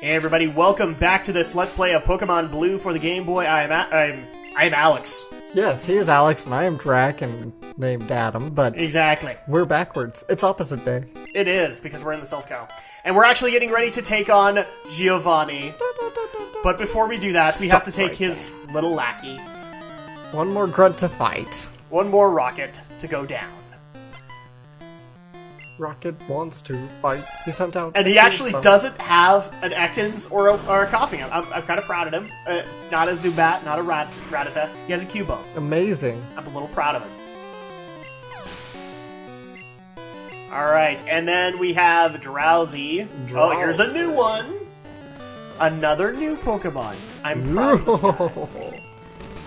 Hey everybody, welcome back to this Let's Play of Pokemon Blue for the Game Boy. I'm Alex. Yes, he is Alex, and I am Drak, and named Adam, but... Exactly. We're backwards. It's opposite day. It is, because we're in the Silph Co. And we're actually getting ready to take on Giovanni. But before we do that, we have to take his little lackey. One more grunt to fight. One more rocket to go down. Rocket wants to fight. He sent out... And he actually doesn't have an Ekans or a Coughing. I'm kind of proud of him. Not a Zubat, not a Rattata. He has a Cubo. Amazing. I'm a little proud of him. Alright, and then we have Drowsy. Oh, here's a new one. Another new Pokemon. I'm proud of this guy.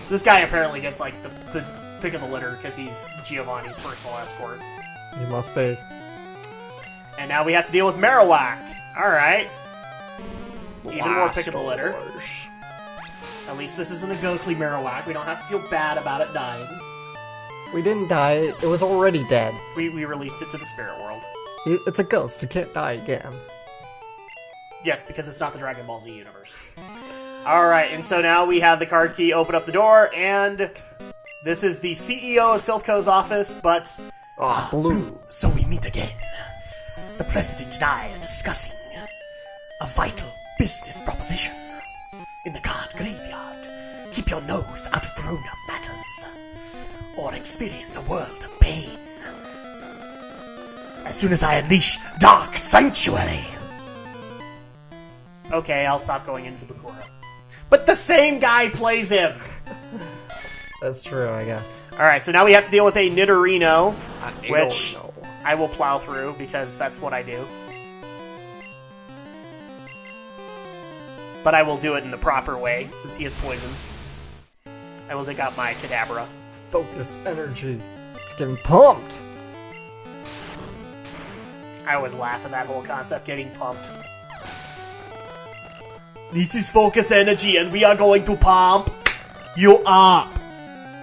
This guy apparently gets, like, the pick of the litter because he's Giovanni's personal escort. He must be. And now we have to deal with Marowak. Alright. Even more pick of the litter. At least this isn't a ghostly Marowak. We don't have to feel bad about it dying. We didn't die. It was already dead. We released it to the spirit world. It's a ghost. It can't die again. Yes, because it's not the Dragon Ball Z universe. Alright, and so now we have the card key open up the door, and this is the CEO of Silph Co's office, but... Blue. So we meet again. The President and I are discussing a vital business proposition. In the card graveyard, keep your nose out of grown-up matters, or experience a world of pain. As soon as I unleash Dark Sanctuary. Okay, I'll stop going into the Bakura. But the same guy plays him! That's true, I guess. Alright, so now we have to deal with a Nidorino, which I will plow through, because that's what I do. But I will do it in the proper way, since he is poison. I will dig out my Kadabra. Focus energy. It's getting pumped! I always laugh at that whole concept, getting pumped. This is focus energy, and we are going to pump you up!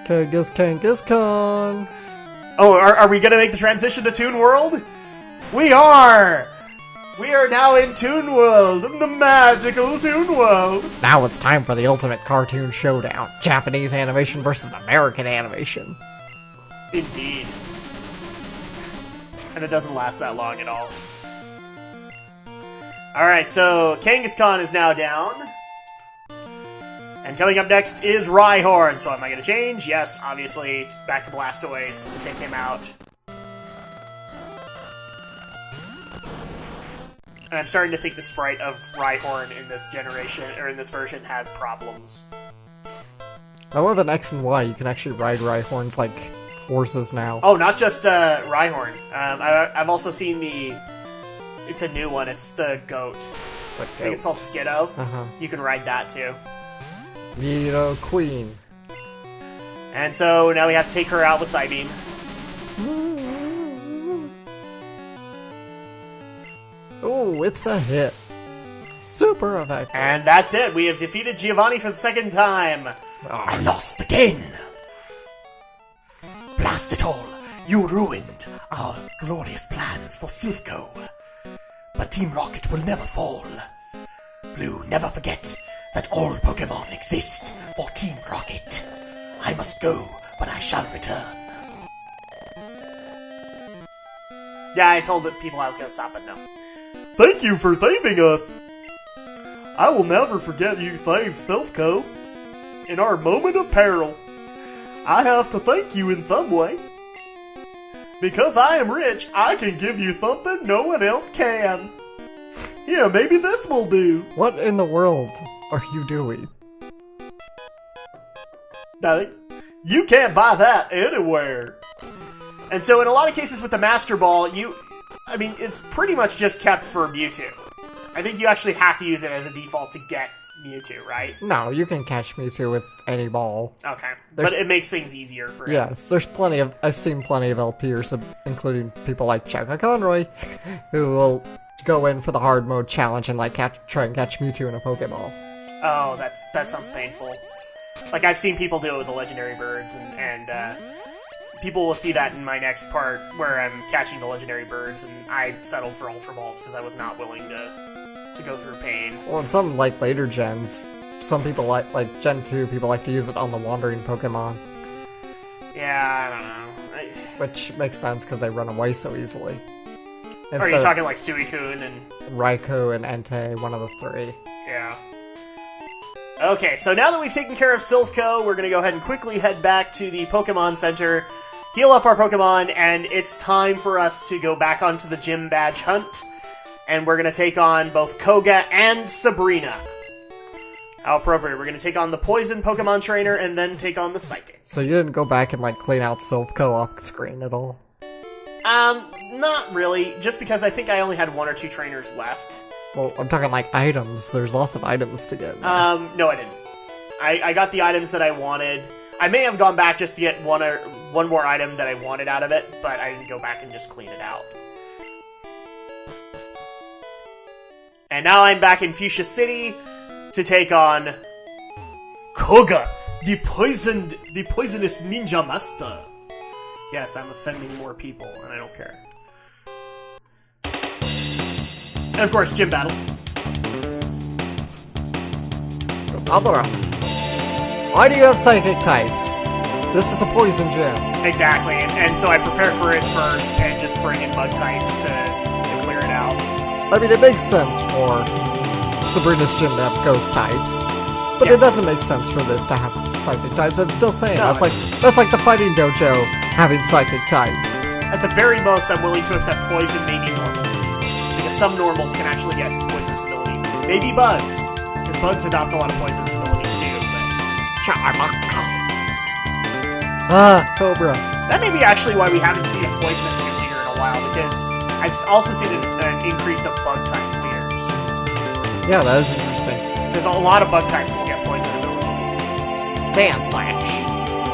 Kangaskhan! Oh, are we gonna make the transition to Toon World? We are! We are now in Toon World, in the magical Toon World! Now it's time for the ultimate cartoon showdown. Japanese animation versus American animation. Indeed. And it doesn't last that long at all. Alright, so Kangaskhan is now down. And coming up next is Rhyhorn. So am I going to change? Yes, obviously. Back to Blastoise to take him out. And I'm starting to think the sprite of Rhyhorn in this generation, or in this version, has problems. I love an X and Y. You can actually ride Rhyhorns like horses now. Oh, not just Rhyhorn. I've also seen the... It's a new one. It's the goat. I think it's called Skiddo. You can ride that too. Veto Queen. And so now we have to take her out with Psybeam. Oh, it's a hit. Super effective. And that's it. We have defeated Giovanni for the second time. I lost again. Blast it all. You ruined our glorious plans for Silph Co. But Team Rocket will never fall. Blue, never forget that all Pokemon exist for Team Rocket. I must go, but I shall return. Yeah, I told the people I was going to stop, but no. Thank you for saving us. I will never forget you saved Silph Co. in our moment of peril. I have to thank you in some way. Because I am rich, I can give you something no one else can. Yeah, maybe this will do. What in the world are you doing? Nothing. You can't buy that anywhere. And so in a lot of cases with the Master Ball, I mean, it's pretty much just kept for Mewtwo. I think you actually have to use it as a default to get Mewtwo, right? No, you can catch Mewtwo with any ball. Okay. But it makes things easier for him. Yes, there's plenty of... I've seen plenty of LPers, including people like Chaka Conroy, who will go in for the hard mode challenge and like try and catch Mewtwo in a Pokeball. Oh, that sounds painful. Like, I've seen people do it with the legendary birds, and people will see that in my next part, where I'm catching the legendary birds, and I settled for Ultra Balls because I was not willing to to go through pain. Well, in some, like, later gens, some people like Gen 2, people like to use it on the wandering Pokemon. Yeah, I don't know. Which makes sense, because they run away so easily. Are you talking like Suicune and... Raikou and Entei, one of the three. Yeah. Okay, so now that we've taken care of Silph Co, we're going to go ahead and quickly head back to the Pokemon Center, heal up our Pokemon, and it's time for us to go back onto the gym badge hunt. And we're going to take on both Koga and Sabrina. How appropriate. We're going to take on the Poison Pokemon Trainer and then take on the Psychic. So you didn't go back and, like, clean out Silph Co off screen at all? Not really. Just because I think I only had 1 or 2 trainers left. Well, I'm talking, like, items. There's lots of items to get. No, I didn't. I got the items that I wanted. I may have gone back just to get one more item that I wanted out of it, but I didn't go back and just clean it out. And now I'm back in Fuchsia City to take on Koga, the poisonous ninja master. Yes, I'm offending more people, and I don't care. And of course, gym battle. Abra, why do you have psychic types? This is a poison gym. Exactly, and so I prepare for it first and just bring in bug types to clear it out. I mean, it makes sense for Sabrina's gym to have ghost types, but Yes. it doesn't make sense for this to have psychic types. I'm still saying No, that's like the fighting dojo having psychic types. At the very most, I'm willing to accept poison, maybe normal. Because some normals can actually get poisonous abilities. Maybe bugs, because bugs adopt a lot of poisonous abilities too, but... Cobra. That may be actually why we haven't seen a poisonous gym leader in a while, because I've also seen an increase of bug-type leaders. Yeah, that is interesting. Because a lot of bug types will get poison abilities. Sand Slash.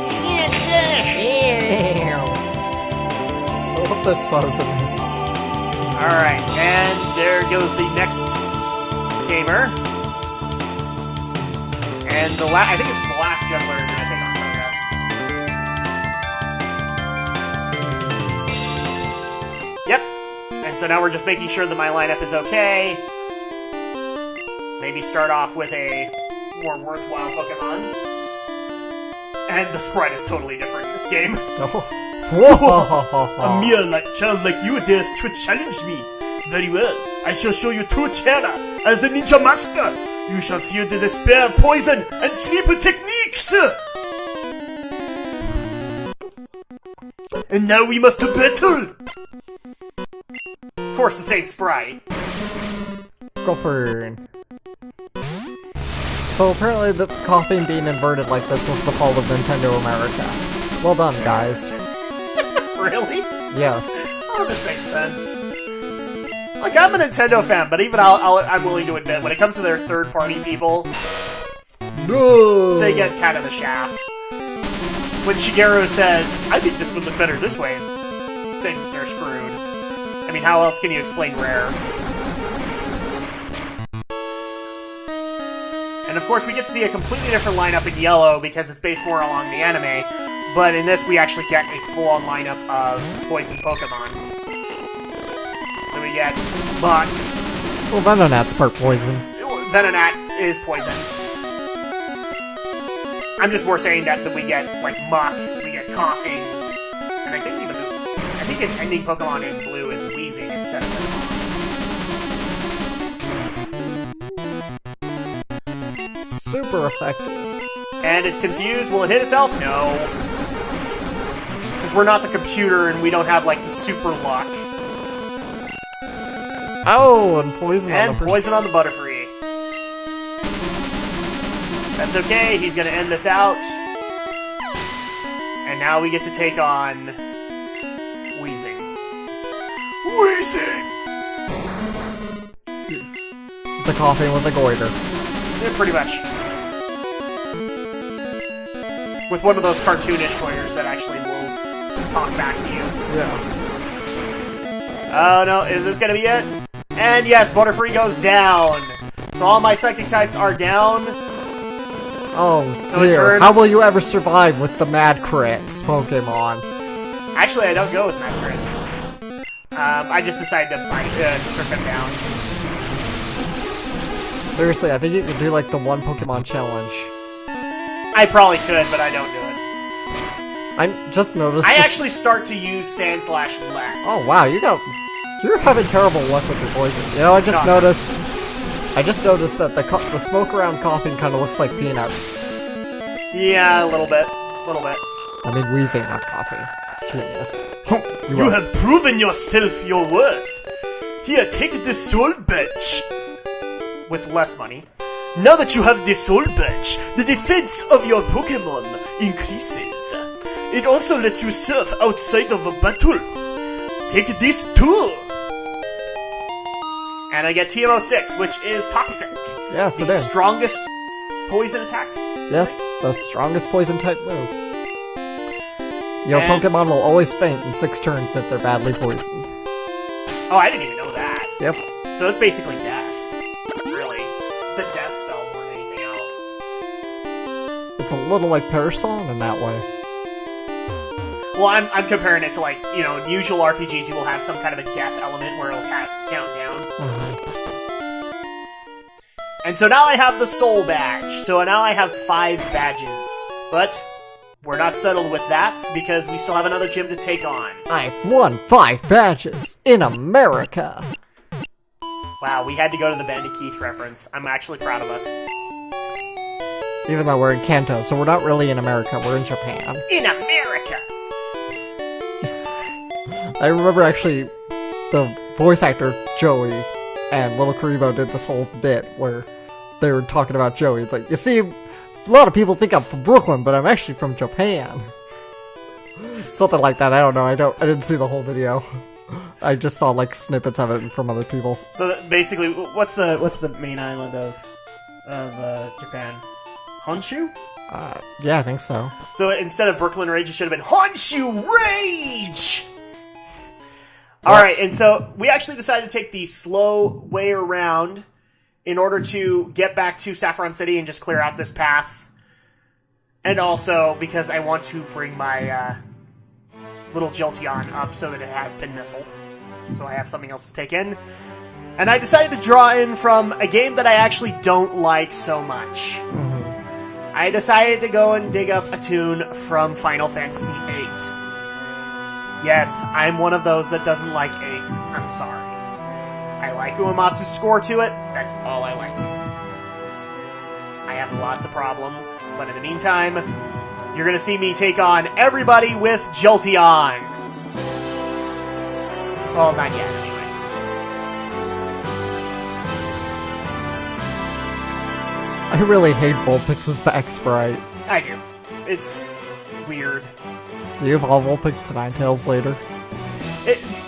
Sand Slash! Ew. I hope that's poisonous. Alright, and there goes the next tamer. And I think this is the last gym leader that I think on Koga. Yep. And so now we're just making sure that my lineup is okay. Maybe start off with a more worthwhile Pokemon. And the sprite is totally different in this game. A mere child like you dares to challenge me. Very well. I shall show you true terror as a ninja master. You shall feel the despair, poison, and sleeper techniques. And now we must battle. Of course, the same sprite. Gopher. So apparently the coughing being inverted like this was the fault of Nintendo America. Well done, guys. Really? Yes. Oh, this makes sense. Like, I'm a Nintendo fan, but even I'm willing to admit, when it comes to their third-party people, No. they get kind of the shaft. When Shigeru says, I think this would look better this way, then they're screwed. I mean, how else can you explain Rare? And of course, we get to see a completely different lineup in Yellow because it's based more along the anime. But in this, we actually get a full-on lineup of poison Pokemon. So we get Buck. Well, Venonat's part poison. Venonat is poison. I'm just more saying that we get, like, Muck, we get Coughing, and I think his ending Pokemon in Blue is Wheezing instead of Venonat. Super effective. And it's confused. Will it hit itself? No. Because we're not the computer and we don't have, like, the super luck. Oh, and poison on the poison on the Butterfree. That's okay, he's gonna end this out. And now we get to take on... Wheezing. Wheezing! It's a coughing with a goiter. Yeah, pretty much. With one of those cartoonish goiters that actually will talk back to you. Yeah. Oh no, is this gonna be it? And yes, Butterfree goes down. So all my psychic types are down. Oh, So in dear. turn- How will you ever survive with the Mad Crits Pokemon? Actually, I don't go with Mad Crits. I just decided to surf them down. Seriously, I think you could do like the one Pokemon challenge. I probably could, but I don't do it. I just noticed. I actually start to use Sandslash less. Oh wow, you're having terrible luck with your poison. You know, I just noticed that the smoke around coughing kind of looks like peanuts. Yeah, a little bit. I mean, wheezing, not coughing. Genius. You have proven yourself your worth. Here, take the Soul Badge. With less money. Now that you have the Soul Badge, the defense of your Pokemon increases. It also lets you surf outside of a battle. Take this too. And I get TMO6, which is Toxic. Yes, it the is. Strongest poison attack. Yeah, the strongest poison type move. Your Pokemon will always faint in 6 turns if they're badly poisoned. Oh, I didn't even know that. Yep. So it's basically death. Really. It's a death spell more than anything else. It's a little like Parasol in that way. Well, I'm comparing it to, like, you know, in usual RPGs you will have some kind of a death element where it'll count down. And so now I have the Soul Badge. So now I have 5 badges. But we're not settled with that, because we still have another gym to take on. I've won 5 badges in America! Wow, we had to go to the Bandy Keith reference. I'm actually proud of us. Even though we're in Kanto, so we're not really in America, we're in Japan. In America! I remember actually the voice actor Joey and Little Karibo did this whole bit where they were talking about Joey. It's like, you see, a lot of people think I'm from Brooklyn, but I'm actually from Japan. Something like that. I don't know. I didn't see the whole video. I just saw like snippets of it from other people. So basically, what's the main island of Japan? Honshu? Yeah, I think so. So instead of Brooklyn Rage, it should have been Honshu Rage! Alright, and so we actually decided to take the slow way around in order to get back to Saffron City and just clear out this path. And also because I want to bring my little Jolteon up so that it has Pin Missile. So I have something else to take in. And I decided to draw in from a game that I actually don't like so much. I decided to go and dig up a tune from Final Fantasy VIII. Yes, I'm one of those that doesn't like 8th. I'm sorry. I like Uematsu's score to it. That's all I like. I have lots of problems, but in the meantime, you're going to see me take on everybody with Jolteon. Well, not yet, anyway. I really hate Vulpix's back sprite. I do. It's weird. Do you evolve Vulpix to Ninetales later?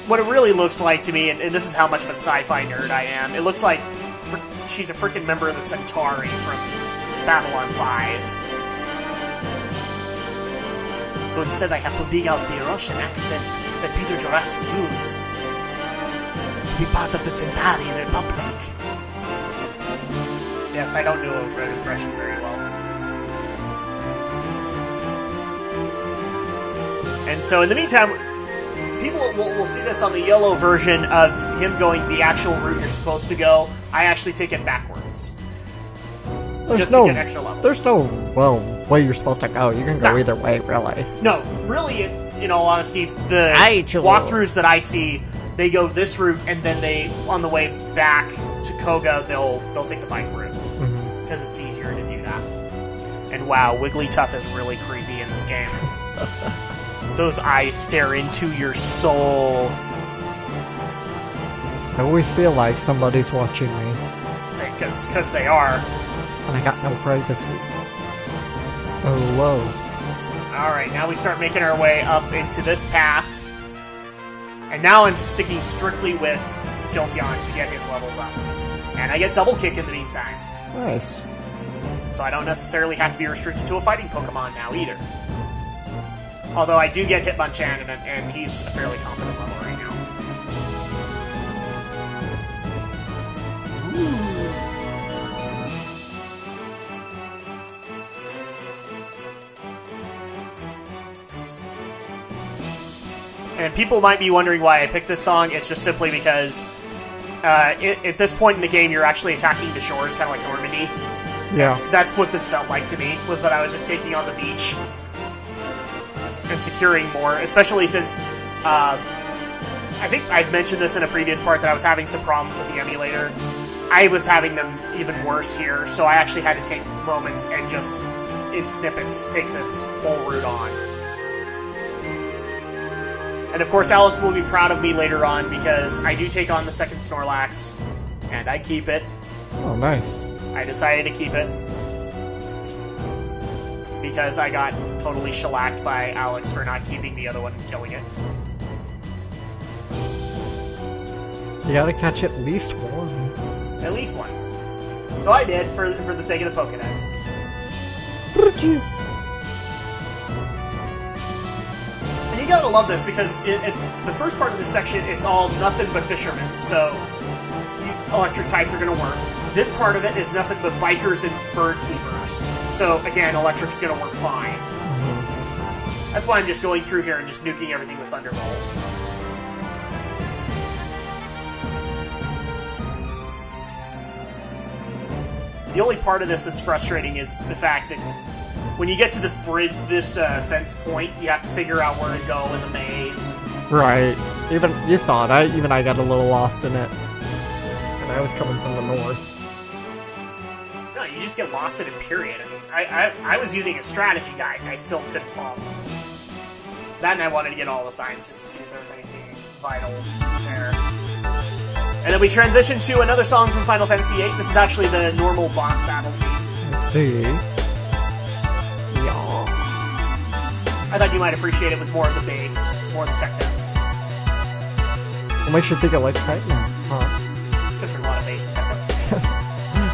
What it really looks like to me, and this is how much of a sci-fi nerd I am, it looks like she's a freaking member of the Centauri from Babylon 5. So instead I have to dig out the Russian accent that Peter Jurassic used to be part of the Centauri Republic. Yes, I don't do a road impression very well. And so in the meantime, people will see this on the yellow version of him going the actual route you're supposed to go. I actually take it backwards. Just to get extra levels. There's no, way you're supposed to go. You can go either way, really. No, really, in all honesty, the walkthroughs that I see, they go this route, and then they, on the way back to Koga, they'll take the bike route. Because it's easier to do that. And wow, Wigglytuff is really creepy in this game. Those eyes stare into your soul. I always feel like somebody's watching me. It's because they are. And I got no privacy. Oh, whoa. Alright, now we start making our way up into this path. And now I'm sticking strictly with Jolteon to get his levels up. And I get Double Kick in the meantime. Nice. So I don't necessarily have to be restricted to a fighting Pokemon now either. Although I do get Hitmonchan, and he's a fairly competent level right now. Ooh. And people might be wondering why I picked this song. It's just simply because At this point in the game, you're actually attacking the shores, kind of like Normandy. Yeah. That's what this felt like to me, was that I was just taking on the beach and securing more, especially since I think I'd mentioned this in a previous part that I was having some problems with the emulator. I was having them even worse here, so I actually had to take moments and just, in snippets, take this whole route on. And of course, Alex will be proud of me later on, because I do take on the second Snorlax, and I keep it. Oh, nice. I decided to keep it because I got totally shellacked by Alex for not keeping the other one and killing it. You gotta catch at least one. At least one. So I did, for the sake of the Pokedex. And you gotta love this, because the first part of this section, it's all nothing but fishermen, so electric types are gonna work. This part of it is nothing but bikers and bird keepers. So, again, electric's gonna work fine. Mm-hmm. That's why I'm just going through here and just nuking everything with Thunderbolt. The only part of this that's frustrating is the fact that when you get to this bridge, this fence point, you have to figure out where to go in the maze. Right. Even you saw it. I got a little lost in it, and I was coming from the north. No, you just get lost in it, period. I mean, I was using a strategy guide, and I still couldn't follow. That, and I wanted to get all the signs just to see if there was anything vital there. And then we transition to another song from Final Fantasy VIII. This is actually the normal boss battle theme. I see. Yeah. I thought you might appreciate it with more of the bass, more of the techno. What makes you think I like techno? Huh? Because there's a lot of bass and techno.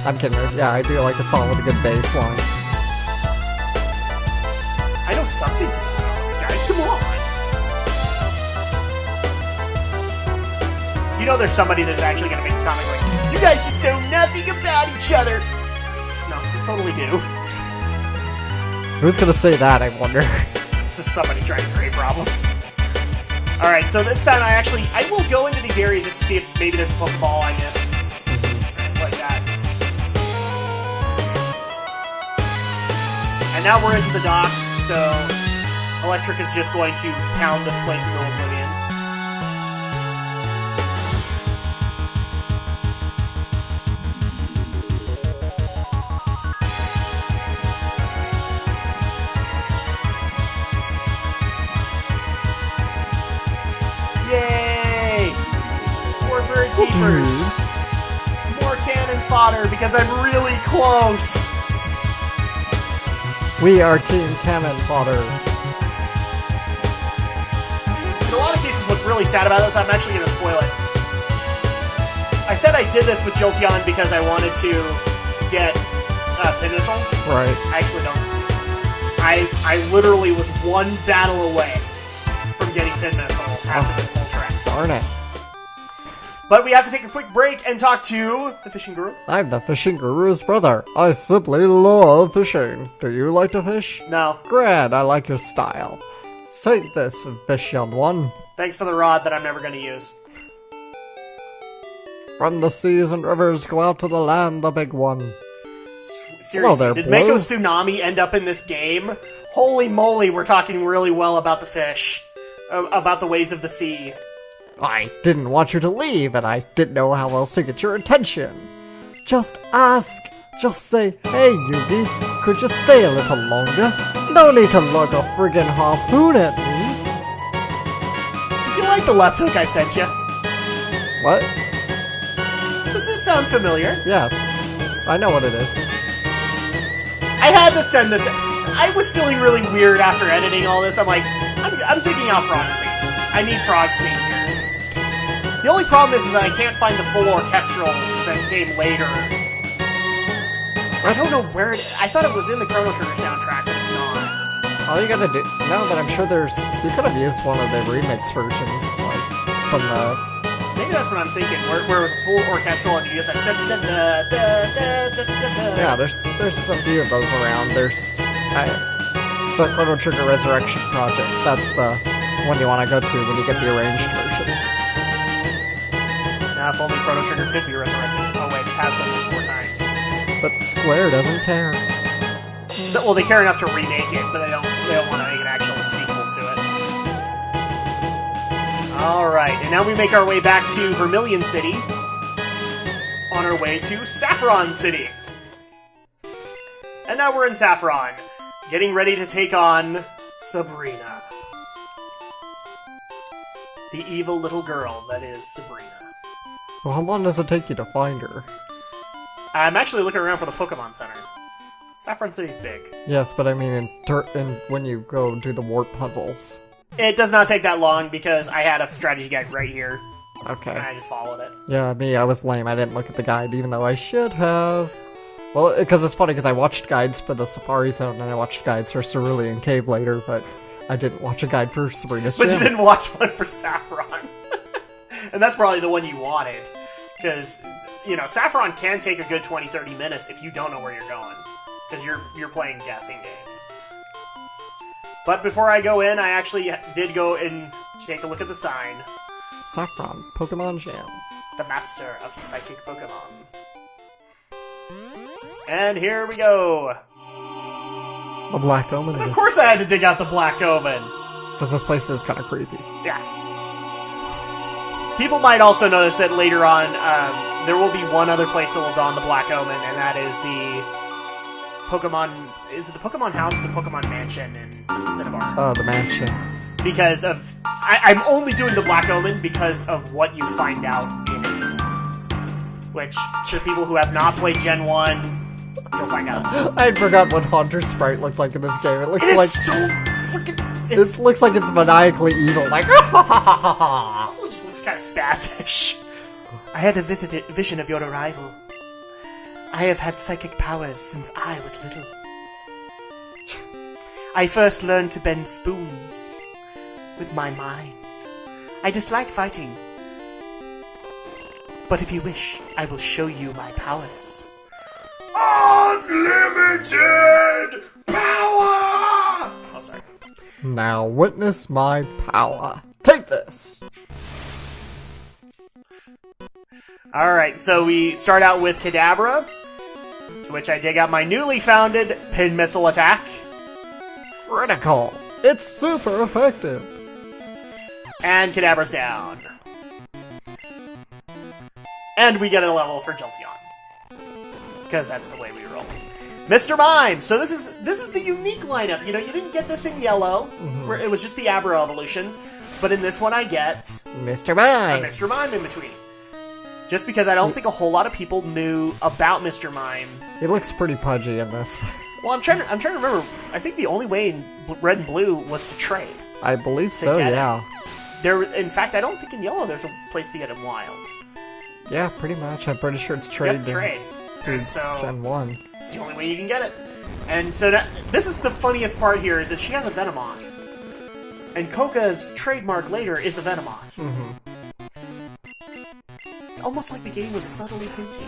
I'm kidding. Yeah, I do like a song with a good bass line. I know something's about this, guys. Come on. You know there's somebody that's actually going to make a comment like, you guys just know nothing about each other. No, you totally do. Who's gonna say that, I wonder? Just somebody trying to create problems. Alright, so this time I will go into these areas just to see if maybe there's a Pokeball I missed. Like that. And now we're into the docks, so Electric is just going to pound this place into oblivion. Yay! More bird keepers. More cannon fodder because I'm really close. We are Team Cannon Fodder. In a lot of cases, what's really sad about this, I'm actually going to spoil it. I said I did this with Jolteon because I wanted to get Pin Missile. Right. I actually don't succeed. I literally was one battle away from getting Pin Missile after this whole track. Darn it. But we have to take a quick break and talk to the Fishing Guru. I'm the Fishing Guru's brother. I simply love fishing. Do you like to fish? No. Grand, I like your style. Take this, fish young one. Thanks for the rod that I'm never going to use. From the seas and rivers, go out to the land, the big one. Seriously, there, did boy. Mako Tsunami end up in this game? Holy moly, we're talking really well about the fish. About the ways of the sea. I didn't want you to leave, and I didn't know how else to get your attention. Just ask. Just say, hey, Yugi, could you stay a little longer? No need to lug a friggin' harpoon at me. Did you like the left hook I sent you? What? Does this sound familiar? Yes. I know what it is. I had to send this. I was feeling really weird after editing all this. I'm like, I'm taking out Frog's theme. I need Frog's theme here. The only problem is that I can't find the full orchestral that came later. I don't know where it is. I thought it was in the Chrono Trigger soundtrack, but it's not. All you gotta do... No, but I'm sure there's... You could have used one of the remix versions, like, from the... Maybe that's what I'm thinking, where it was a full orchestral and you get that Yeah, there's a few of those around. There's... the Chrono Trigger Resurrection Project. That's the one you want to go to when you get the arranged versions. No, If only Chrono Trigger could be resurrected. Oh wait, it has been 4 times. But Square doesn't care. Well, they care enough to remake it, but they don't want to make an actual sequel to it. Alright, and now we make our way back to Vermilion City. On our way to Saffron City. And now we're in Saffron, getting ready to take on Sabrina. The evil little girl that is Sabrina. So how long does it take you to find her? I'm actually looking around for the Pokemon Center. Saffron City's big. Yes, but I mean in when you go do the warp puzzles. It does not take that long because I had a strategy guide right here. Okay. And I just followed it. Yeah, me, I was lame. I didn't look at the guide, even though I should have. Well, because it's funny, because I watched guides for the Safari Zone, and I watched guides for Cerulean Cave later, but I didn't watch a guide for Sabrina's But Gym. you didn't watch one for Saffron. And that's probably the one you wanted. Because, you know, Saffron can take a good 20-30 minutes if you don't know where you're going. Because you're playing guessing games. But before I go in, I actually did go and take a look at the sign. Saffron, Pokemon Jam. The master of psychic Pokemon. And here we go. The Black Omen. Of course I had to dig out the Black Omen. Because this place is kind of creepy. Yeah. People might also notice that later on, there will be one other place that will don the Black Omen, and that is the Pokemon... Is it the Pokemon House or the Pokemon Mansion in Cinnabar? Oh, the mansion. Because of... I'm only doing the Black Omen because of what you find out in it. Which, to people who have not played Gen 1, you'll find out. I had forgot what Haunter's sprite looked like in this game. It looks like... so freaking... This looks like it's maniacally evil. Like, also just looks kind of spazzish. I had a vision of your arrival. I have had psychic powers since I was little. I first learned to bend spoons with my mind. I dislike fighting. But if you wish, I will show you my powers. Unlimited power! Oh, sorry. Now witness my power. Take this! Alright, so we start out with Kadabra, to which I dig out my newly founded Pin Missile attack. Critical! It's super effective! And Kadabra's down. And we get a level for Jolteon. Because that's the way we roll. Mr. Mime! So this is the unique lineup. You know, you didn't get this in yellow, where it was just the Abra evolutions. But in this one I get... Mr. Mime! A Mr. Mime in between. Just because I don't think a whole lot of people knew about Mr. Mime. He looks pretty pudgy in this. Well, I'm trying to remember. I think the only way in Red and Blue was to trade. I believe so, yeah. In fact, I don't think in Yellow there's a place to get it Wild. Yeah, pretty much. I'm pretty sure it's trade. Yep, trade. And so Gen 1. It's the only way you can get it. And so this is the funniest part here, is that she has a Venomoth. And Koka's trademark later is a Venomoth. It's almost like the game was subtly hinting.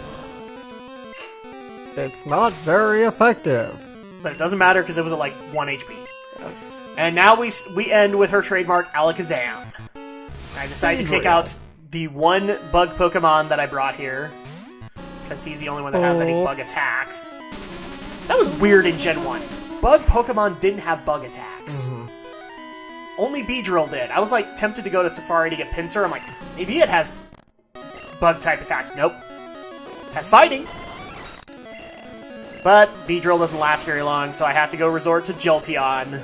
It's not very effective. But it doesn't matter because it was at like 1 HP. Yes. And now we end with her trademark Alakazam. I decided to take out the one bug Pokemon that I brought here, because he's the only one that has any bug attacks. That was weird in Gen 1. Bug Pokemon didn't have bug attacks. Only Beedrill did. I was like tempted to go to Safari to get Pinsir. I'm like, maybe it has bug type attacks. Nope. It has fighting. But Beedrill doesn't last very long, so I have to go resort to Jolteon.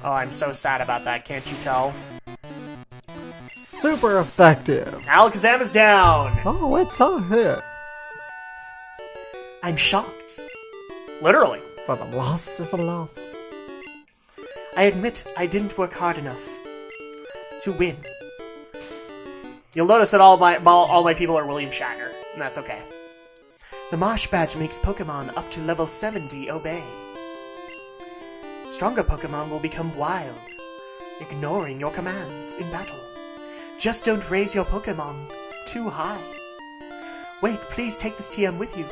Oh, I'm so sad about that, can't you tell? Super effective. Alakazam is down! Oh, it's a hit. I'm shocked. Literally. But a loss is a loss. I admit I didn't work hard enough to win. You'll notice that all my people are William Shatner, and that's okay. The Marsh Badge makes Pokemon up to level 70 obey. Stronger Pokemon will become wild, ignoring your commands in battle. Just don't raise your Pokemon too high. Wait, please take this TM with you.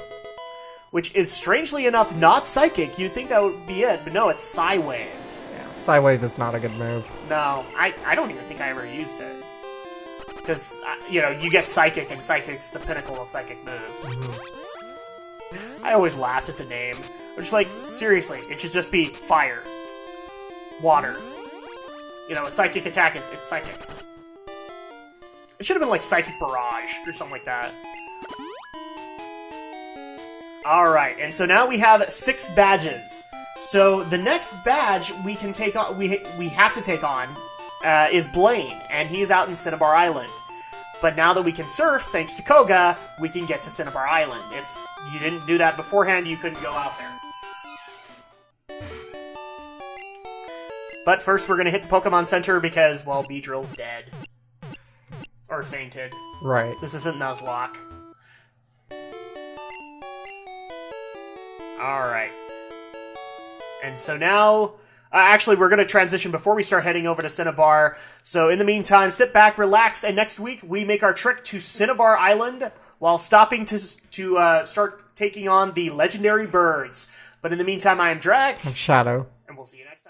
Which is, strangely enough, not Psychic. You'd think that would be it, but no, it's Psywave. Yeah, Psywave is not a good move. No, I don't even think I ever used it. Because, you get Psychic, and Psychic's the pinnacle of Psychic moves. I always laughed at the name. I'm just like, seriously, it should just be Fire. Water. A Psychic attack, it's Psychic. It should have been like Psychic Barrage, or something like that. Alright, and so now we have 6 badges. So the next badge we can take on, we have to take on, is Blaine, and he's out in Cinnabar Island. But now that we can surf, thanks to Koga, we can get to Cinnabar Island. If you didn't do that beforehand, you couldn't go out there. But first we're going to hit the Pokemon Center because, well, Beedrill's dead. Or fainted. Right. This isn't Nuzlocke. Alright. And so now... actually, we're going to transition before we start heading over to Cinnabar. So in the meantime, sit back, relax, and next week we make our trek to Cinnabar Island while stopping to start taking on the legendary birds. But in the meantime, I am Drak. I'm Shadow. And we'll see you next time.